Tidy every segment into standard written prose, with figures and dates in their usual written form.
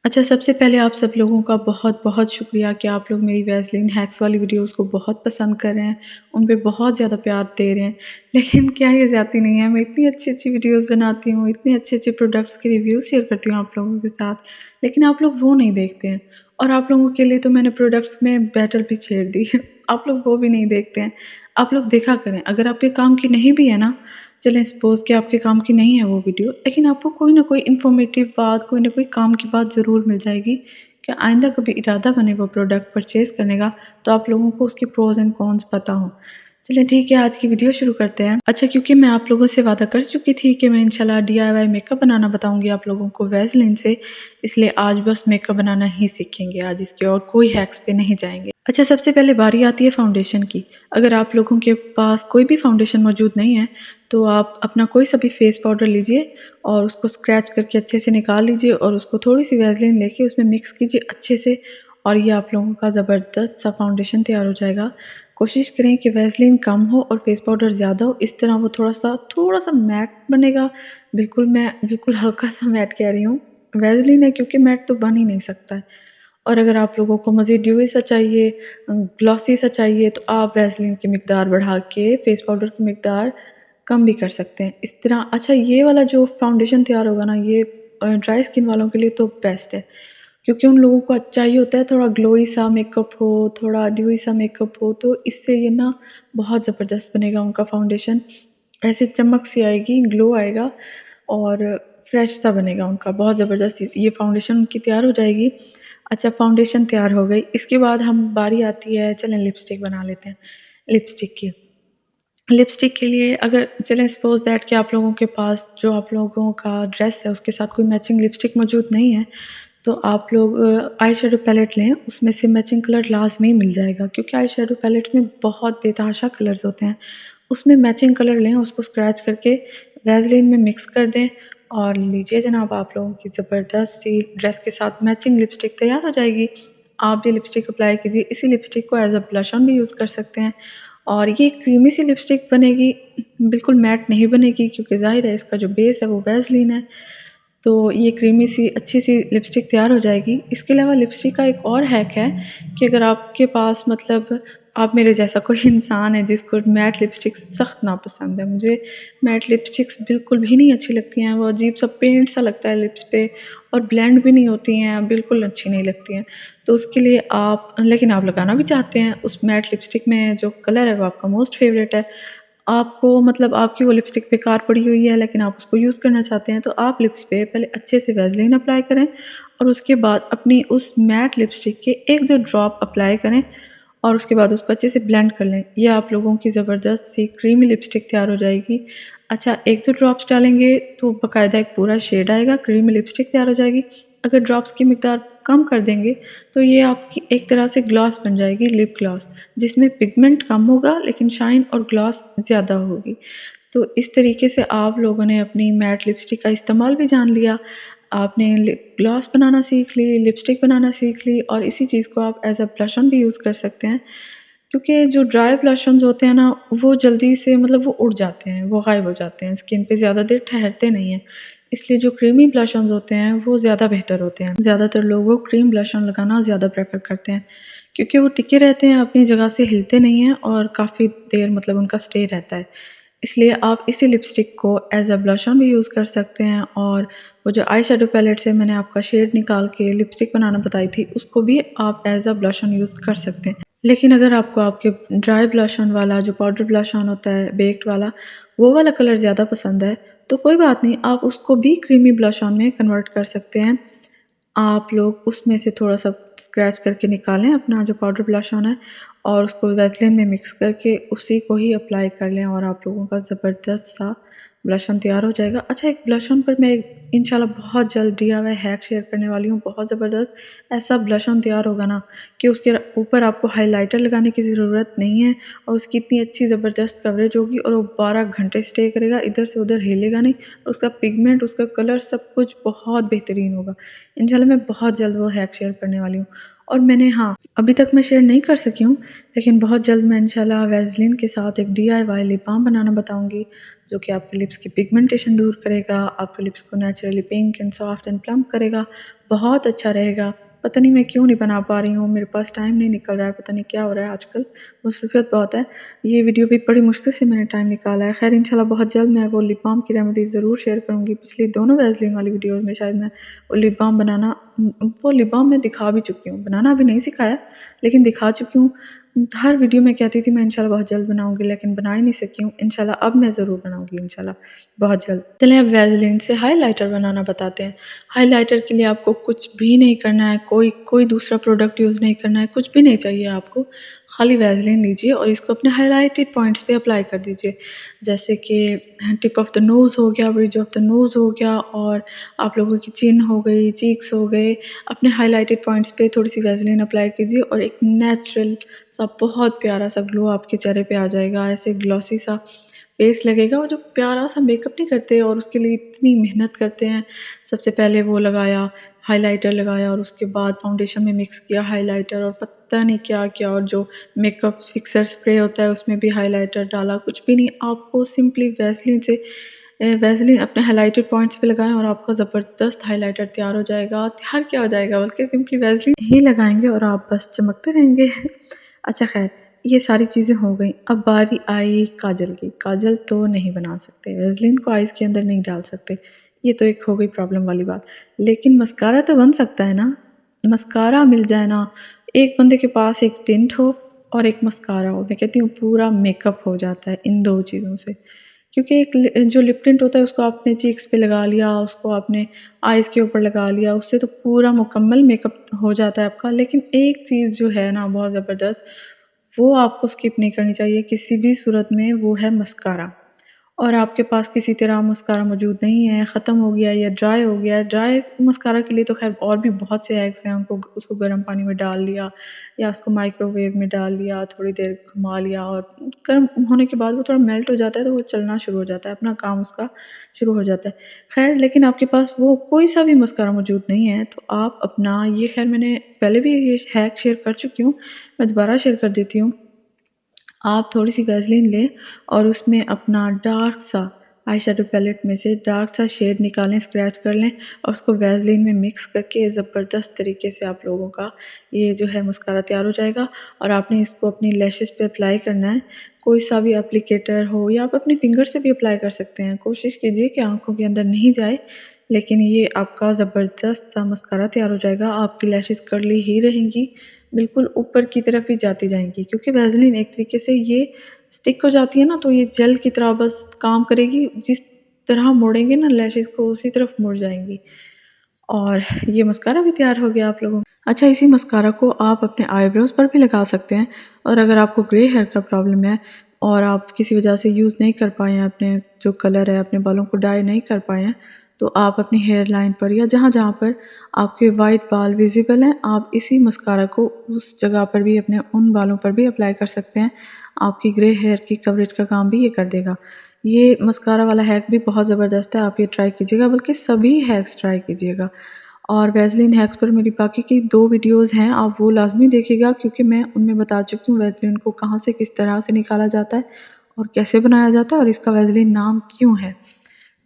अच्छा, सबसे पहले आप सब लोगों का बहुत-बहुत शुक्रिया कि आप लोग मेरी वैसलीन हैक्स वाली वीडियोज़ को बहुत पसंद कर रहे हैं, उन पे बहुत ज़्यादा प्यार दे रहे हैं। लेकिन क्या ये ज़्यादती नहीं है, मैं इतनी अच्छी-अच्छी वीडियोज़ बनाती हूँ, इतने अच्छे-अच्छे प्रोडक्ट्स के रिव्यूज़ शेयर करती हूँ आप लोगों के साथ, लेकिन आप लोग वो नहीं देखते हैं। और आप लोगों के लिए तो मैंने प्रोडक्ट्स में बैटल भी छेड़ दी है, आप लोग वो भी नहीं देखते हैं। आप लोग देखा करें, अगर आपके काम की नहीं भी है ना, चलें सपोज़ कि आपके काम की नहीं है वो वीडियो, लेकिन आपको कोई ना कोई इन्फॉर्मेटिव बात, कोई ना कोई काम की बात ज़रूर मिल जाएगी कि आइंदा कभी इरादा बने वो प्रोडक्ट परचेज़ करने का, तो आप लोगों को उसके प्रोज़ एंड कॉन्स पता हों। चलिए ठीक है, आज की वीडियो शुरू करते हैं। अच्छा, क्योंकि मैं आप लोगों से वादा कर चुकी थी कि मैं इंशाल्लाह डीआईवाई मेकअप बनाना बताऊँगी आप लोगों को वैसलीन से, इसलिए आज बस मेकअप बनाना ही सीखेंगे आज, इसके और कोई हैक्स पे नहीं जाएँगे। अच्छा, सबसे पहले बारी आती है फाउंडेशन की। अगर आप लोगों के पास कोई भी फाउंडेशन मौजूद नहीं है, तो आप अपना कोई सा भी फेस पाउडर लीजिए और उसको स्क्रैच करके अच्छे से निकाल लीजिए और उसको थोड़ी-सी वैसलीन लेके उसमें मिक्स कीजिए अच्छे से और ये आप लोगों का ज़बरदस्त सा फाउंडेशन तैयार हो जाएगा। कोशिश करें कि वैसलीन कम हो और फेस पाउडर ज़्यादा हो, इस तरह वो थोड़ा-सा मैट बनेगा। मैं बिल्कुल हल्का-सा मैट कह रही हूँ। वैसलीन है क्योंकि मैट तो बन ही नहीं सकता है। और अगर आप लोगों को मज़ीद ड्यूई सा चाहिए, ग्लॉसी सा चाहिए, तो आप वैसलीन की मिकदार बढ़ा के फेस पाउडर की मिकदार कम भी कर सकते हैं। इस तरह अच्छा, ये वाला जो फाउंडेशन तैयार होगा ना, ये ड्राई स्किन वालों के लिए तो बेस्ट है, क्योंकि उन लोगों को चाहिए होता है थोड़ा ग्लोई सा मेकअप हो, थोड़ा ड्यूई सा मेकअप हो, तो इससे ये ना बहुत ज़बरदस्त बनेगा उनका फाउंडेशन। ऐसे चमक सी आएगी, ग्लो आएगा और फ्रेश सा बनेगा उनका, बहुत ज़बरदस्त ये फाउंडेशन उनकी तैयार हो जाएगी। अच्छा, फाउंडेशन तैयार हो गई, इसके बाद हम बारी आती है, चलें लिपस्टिक बना लेते हैं। लिपस्टिक की लिपस्टिक के लिए अगर चलें सपोज़ दैट कि आप लोगों के पास जो आप लोगों का ड्रेस है उसके साथ कोई मैचिंग लिपस्टिक मौजूद नहीं है, तो आप लोग आई शेडो पैलेट लें, उसमें से मैचिंग कलर लाज़मी मिल जाएगा, क्योंकि आई शेडो पैलेट में बहुत बेतहाशा कलर्स होते हैं। उसमें मैचिंग कलर लें, उसको स्क्रैच करके वैसलीन में मिक्स कर दें और लीजिए जनाब, आप लोगों की ज़बरदस्त सी ड्रेस के साथ मैचिंग लिपस्टिक तैयार हो जाएगी। आप भी लिपस्टिक अप्लाई कीजिए, इसी लिपस्टिक को एज़ अ ब्लश ऑन भी यूज़ कर सकते हैं और ये क्रीमी सी लिपस्टिक बनेगी, बिल्कुल मैट नहीं बनेगी, क्योंकि ज़ाहिर है इसका जो बेस है वो वैसलीन है। तो ये क्रीमी सी अच्छी सी लिपस्टिक तैयार हो जाएगी। इसके अलावा लिपस्टिक का एक और हैक है कि अगर आपके पास मतलब आप मेरे जैसा कोई इंसान है जिसको मैट लिपस्टिक्स सख्त नापसंद है, मुझे मैट लिपस्टिक्स बिल्कुल भी नहीं अच्छी लगती हैं, वो अजीब सा पेंट सा लगता है लिप्स पे और ब्लेंड भी नहीं होती हैं, बिल्कुल अच्छी नहीं लगती हैं। तो उसके लिए आप, लेकिन आप लगाना भी चाहते हैं, उस मैट लिपस्टिक में जो कलर है वो आपका मोस्ट फेवरेट है, आपको मतलब आपकी वो लिपस्टिक बेकार पड़ी हुई है लेकिन आप उसको यूज़ करना चाहते हैं, तो आप लिप्स पे पहले अच्छे से वैसलीन अप्लाई करें और उसके बाद अपनी उस मैट लिपस्टिक के 1-2 ड्रॉप अप्लाई करें और उसके बाद उसको अच्छे से ब्लेंड कर लें। ये आप लोगों की ज़बरदस्त सी क्रीमी लिपस्टिक तैयार हो जाएगी। अच्छा, 1-2 ड्रॉप्स डालेंगे तो बाकायदा एक पूरा शेड आएगा, क्रीमी लिपस्टिक तैयार हो जाएगी। अगर ड्रॉप्स की मिकदार कम कर देंगे तो ये आपकी एक तरह से ग्लॉस बन जाएगी, लिप ग्लॉस, जिसमें पिगमेंट कम होगा लेकिन शाइन और ग्लॉस ज़्यादा होगी। तो इस तरीके से आप लोगों ने अपनी मैट लिपस्टिक का इस्तेमाल भी जान लिया, आपने लिप ग्लॉस बनाना सीख ली, लिपस्टिक बनाना सीख ली और इसी चीज़ को आप एज़ अ ब्लश ऑन भी यूज़ कर सकते हैं। क्योंकि जो ड्राई ब्लश ऑन्स होते हैं ना, वो जल्दी से मतलब वो उड़ जाते हैं, वो गायब हो जाते हैं, स्किन पे ज़्यादा देर ठहरते नहीं हैं। इसलिए जो क्रीमी ब्लश ऑन्स होते हैं वो ज़्यादा बेहतर होते हैं। ज़्यादातर लोग वो क्रीम ब्लश ऑन लगाना ज़्यादा प्रेफ़र करते हैं, क्योंकि वो टिके रहते हैं, अपनी जगह से हिलते नहीं हैं और काफ़ी देर मतलब उनका स्टे रहता है। इसलिए आप इसी लिपस्टिक को एज़ अ ब्लश ऑन भी यूज़ कर सकते हैं और वो जो आई शेडो पैलेट से मैंने आपका शेड निकाल के लिपस्टिक बनाना बताई थी, उसको भी आप as a blush on use कर सकते हैं। लेकिन अगर आपको आपके ड्राई ब्लश ऑन वाला जो पाउडर ब्लश ऑन होता है, बेक्ड वाला, वो वाला कलर ज़्यादा पसंद है, तो कोई बात नहीं, आप उसको भी क्रीमी ब्लश ऑन में कन्वर्ट कर सकते हैं। आप लोग उसमें से थोड़ा-सा स्क्रैच करके निकालें अपना जो पाउडर ब्लश ऑन है और उसको वैसलीन में मिक्स करके उसी को ही अप्लाई कर लें और आप लोगों का ज़बरदस्त सा ब्लश ऑन तैयार हो जाएगा। अच्छा, एक ब्लश ऑन पर मैं इंशाल्लाह बहुत जल्द डीआईवाई हैक शेयर करने वाली हूँ, बहुत ज़बरदस्त। ऐसा ब्लश ऑन तैयार होगा ना कि उसके ऊपर आपको हाइलाइटर लगाने की ज़रूरत नहीं है और उसकी इतनी अच्छी ज़बरदस्त कवरेज होगी और वो 12 घंटे स्टे करेगा, इधर से उधर हिलेगा नहीं। उसका पिगमेंट, उसका कलर सब कुछ बहुत बेहतरीन होगा। इंशाल्लाह मैं बहुत जल्द वो हैक शेयर करने वाली हूँ और मैंने, हाँ, अभी तक मैं शेयर नहीं कर सकी हूँ, लेकिन बहुत जल्द मैं इंशाल्लाह वैसलीन के साथ एक डीआईवाई लिप बाम बनाना बताऊँगी, जो कि आपके लिप्स की पिगमेंटेशन दूर करेगा, आपके लिप्स को naturally pink and soft and plump करेगा। बहुत अच्छा रहेगा। पता नहीं मैं क्यों नहीं बना पा रही हूँ, मेरे पास टाइम नहीं निकल रहा है, पता नहीं क्या हो रहा है आजकल, मसरूफ़ियत बहुत है। ये वीडियो भी बड़ी मुश्किल से मैंने टाइम निकाला है। ख़ैर इंशाल्लाह बहुत जल्द मैं वो लिप बाम की रेमेडी ज़रूर शेयर करूँगी। पिछली दोनों वैसलीन वाली वीडियोज़ में शायद मैं वो लिप बाम बनाना वो लिप बाम मैं दिखा भी चुकी हूँ। बनाना अभी नहीं सिखाया, लेकिन दिखा चुकी हूँ। हर वीडियो में कहती थी मैं इंशाल्लाह बहुत जल्द बनाऊँगी, लेकिन बना ही नहीं सकी हूँ। इंशाल्लाह अब मैं ज़रूर बनाऊँगी इंशाल्लाह बहुत जल्द। चलिए अब वैसलीन से हाइलाइटर बनाना बताते हैं। हाइलाइटर के लिए आपको कुछ भी नहीं करना है, कोई दूसरा प्रोडक्ट यूज़ नहीं करना है, कुछ भी नहीं चाहिए आपको। खाली वैसलीन लीजिए और इसको अपने हाइलाइटेड पॉइंट्स पे अप्लाई कर दीजिए। जैसे कि टिप ऑफ द नोज़ हो गया, ब्रिज ऑफ द नोज़ हो गया, और आप लोगों की चिन हो गई, चीक्स हो गए। अपने हाइलाइटेड पॉइंट्स पे थोड़ी-सी वैसलीन अप्लाई कीजिए और एक नेचुरल सा बहुत प्यारा सा ग्लो आपके चेहरे पे आ जाएगा। ऐसे ग्लॉसी सा फेस लगेगा, और जो प्यारा सा मेकअप नहीं करते और उसके लिए इतनी मेहनत करते हैं। सबसे पहले वो लगाया, हाइलाइटर लगाया, और उसके बाद फाउंडेशन में मिक्स किया हाइलाइटर, और पता नहीं क्या-क्या, और जो मेकअप फिक्सर स्प्रे होता है उसमें भी हाइलाइटर डाला। कुछ भी नहीं, आपको सिंपली वैसलीन से वैसलीन अपने हाइलाइटेड पॉइंट्स पे लगाएं और आपका ज़बरदस्त हाइलाइटर तैयार हो जाएगा। तैयार क्या हो जाएगा, बल्कि सिंपली वैसलीन ही लगाएंगे और आप बस चमकते रहेंगे। अच्छा खैर, ये सारी चीज़ें हो गई। अब बारी आई काजल की। काजल तो नहीं बना सकते, वैसलीन को आइज़ के अंदर नहीं डाल सकते, ये तो एक हो गई प्रॉब्लम वाली बात। लेकिन मस्कारा तो बन सकता है ना। मस्कारा मिल जाए ना, एक बंदे के पास एक टिंट हो और एक मस्कारा हो, मैं कहती हूँ पूरा मेकअप हो जाता है इन दो चीज़ों से। क्योंकि जो लिप टिंट होता है उसको आपने चीक्स पे लगा लिया, उसको आपने आइज़ के ऊपर लगा लिया, उससे तो पूरा मुकम्मल मेकअप हो जाता है आपका। लेकिन एक चीज़ जो है ना बहुत ज़बरदस्त, वो आपको स्किप नहीं करनी चाहिए किसी भी सूरत में, वो है मस्कारा। और आपके पास किसी तरह मस्कारा मौजूद नहीं है, ख़त्म हो गया या ड्राई हो गया है। ड्राई मस्कारा के लिए तो ख़ैर और भी बहुत से हैक्स हैं। उनको उसको गर्म पानी में डाल लिया या उसको माइक्रोवेव में डाल लिया, थोड़ी देर घुमा लिया, और गर्म होने के बाद वो थोड़ा मेल्ट हो जाता है तो वो चलना शुरू हो जाता है, अपना काम उसका शुरू हो जाता है। खैर लेकिन आपके पास वो कोई सा भी मस्कारा मौजूद नहीं है, तो आप अपना ये, खैर मैंने पहले भी ये हैक शेयर कर चुकी हूँ, मैं दोबारा शेयर कर देती हूँ। आप थोड़ी-सी वैसलीन लें और उसमें अपना डार्क सा आई शैडो पैलेट में से डार्क सा शेड निकालें, स्क्रैच कर लें और उसको वैसलीन में मिक्स करके ज़बरदस्त तरीके से आप लोगों का ये जो है मस्कारा तैयार हो जाएगा। और आपने इसको अपनी लैशेज़ पे अप्लाई करना है। कोई सा भी एप्लीकेटर हो या आप अपनी फिंगर से भी अप्लाई कर सकते हैं। कोशिश कीजिए कि आँखों के अंदर नहीं जाए, लेकिन ये आपका ज़बरदस्त सा मस्कारा तैयार हो जाएगा। आपकी लैशेज़ कर्ली ही रहेंगी, बिल्कुल ऊपर की तरफ ही जाती जाएंगी, क्योंकि वैसलीन एक तरीके से ये स्टिक हो जाती है ना, तो ये जेल की तरह बस काम करेगी। जिस तरह मोड़ेंगे ना लैशेज़ को, उसी तरफ मुड़ जाएंगी। और ये मस्कारा भी तैयार हो गया आप लोगों को। अच्छा, इसी मस्कारा को आप अपने आईब्रोज़ पर भी लगा सकते हैं। और अगर आपको ग्रे हेयर का प्रॉब्लम है और आप किसी वजह से यूज़ नहीं कर पाए हैं, अपने जो कलर है अपने बालों को डाई नहीं कर पाए हैं, तो आप अपनी हेयर लाइन पर या जहाँ-जहाँ पर आपके वाइट बाल विज़िबल हैं, आप इसी मस्कारा को उस जगह पर भी, अपने उन बालों पर भी अप्लाई कर सकते हैं। आपकी ग्रे हेयर की कवरेज का काम भी ये कर देगा। ये मस्कारा वाला हैक भी बहुत ज़बरदस्त है, आप ये ट्राई कीजिएगा, बल्कि सभी हैक्स ट्राई कीजिएगा। और वैसलीन हैक्स पर मेरी बाकी की 2 वीडियोज़ हैं, आप वो लाज़मी देखिएगा, क्योंकि मैं उनमें बता चुकी हूँ वैसलीन को कहाँ से किस तरह से निकाला जाता है और कैसे बनाया जाता है और इसका वैसलीन नाम क्यों है।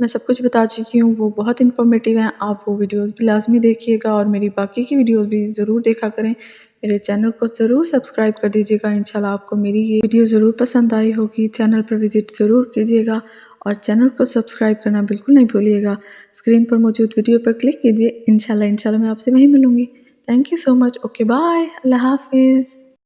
मैं सब कुछ बता चुकी हूँ, वो बहुत इन्फॉर्मेटिव हैं। आप वो वीडियोज़ भी लाज़मी देखिएगा और मेरी बाकी की वीडियोज़ भी ज़रूर देखा करें। मेरे चैनल को ज़रूर सब्सक्राइब कर दीजिएगा। इंशाल्लाह आपको मेरी ये वीडियो ज़रूर पसंद आई होगी। चैनल पर विज़िट ज़रूर कीजिएगा और चैनल को सब्सक्राइब करना बिल्कुल नहीं भूलिएगा। स्क्रीन पर मौजूद वीडियो पर क्लिक कीजिए। इंशाल्लाह मैं आपसे वहीं मिलूँगी। Thank you so much. Okay bye. अल्लाह हाफ़िज़।